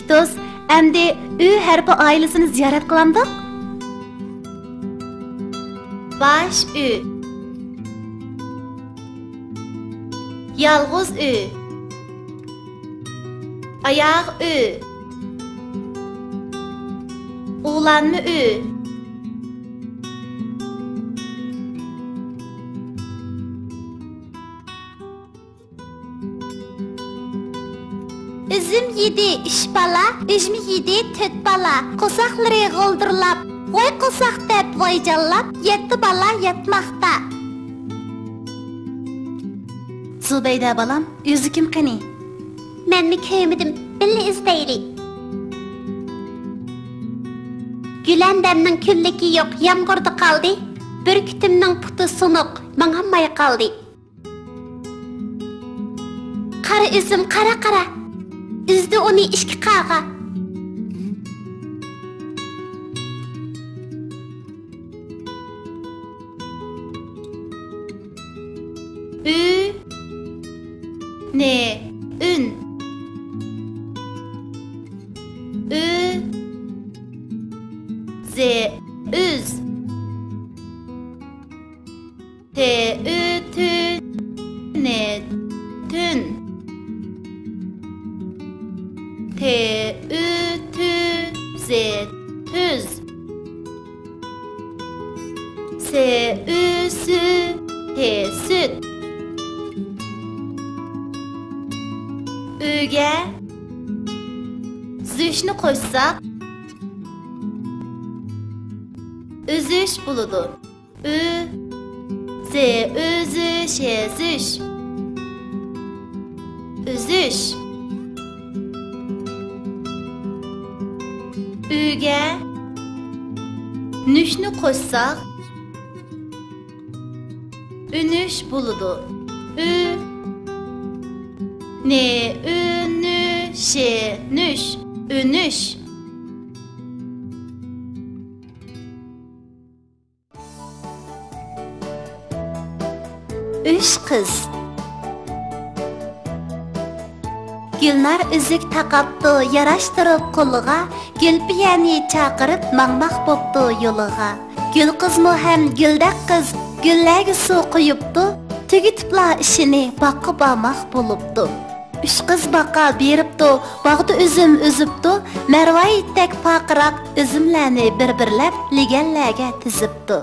İki dost, endi Ü harfi ailesini ziyaret kılandık. Baş Ü, yalğız Ü, ayaq Ü, oğlanma Ü, üzüm yedi üç bala, üzümü yedi töt bala, qosaqları gıldırlap, qo'y qosaq deb voyjallab, yetti bala yatmoqda. Zubeyda balam, o'zi kim qani? Menni ko'rmadim, billi izlaylik. Gülandemning kunligi yo'q, yomg'irda qoldi. Burkutimning puti sunuq, mang'ammay qoldi. Qara üzüm, qara. Üzdi onu ishki qağa. Ü, ne, ün. Ü, z, üz. T, ü, tü, ne, tün. T, ü, tü, z, tüz. S, ü, sü, T, süt. Ü'ge züşni qo'shsak üzüş buludu. Ü, z, üzüş, ezüş. Üzüş. Ü'ge nüşni qo'shsak ünüş buludu. Ü, ne, ünü, şe, nüş, ünüş. Üç kız. Gülnar üzük taqaptı, yaraştırıp kuluğa, Gülpiyani çaqırıp mangmaq boptu yoluğa. Gül kızmı hem güldek kız, güllerge su quyuptu, tügütüpla işini bakıp almaq buluptu. Üç kız baqa beripti, bağda üzüm üzüpti, Mervayittek paqıraq üzümlerini bir-birlep ligellerge tizipti.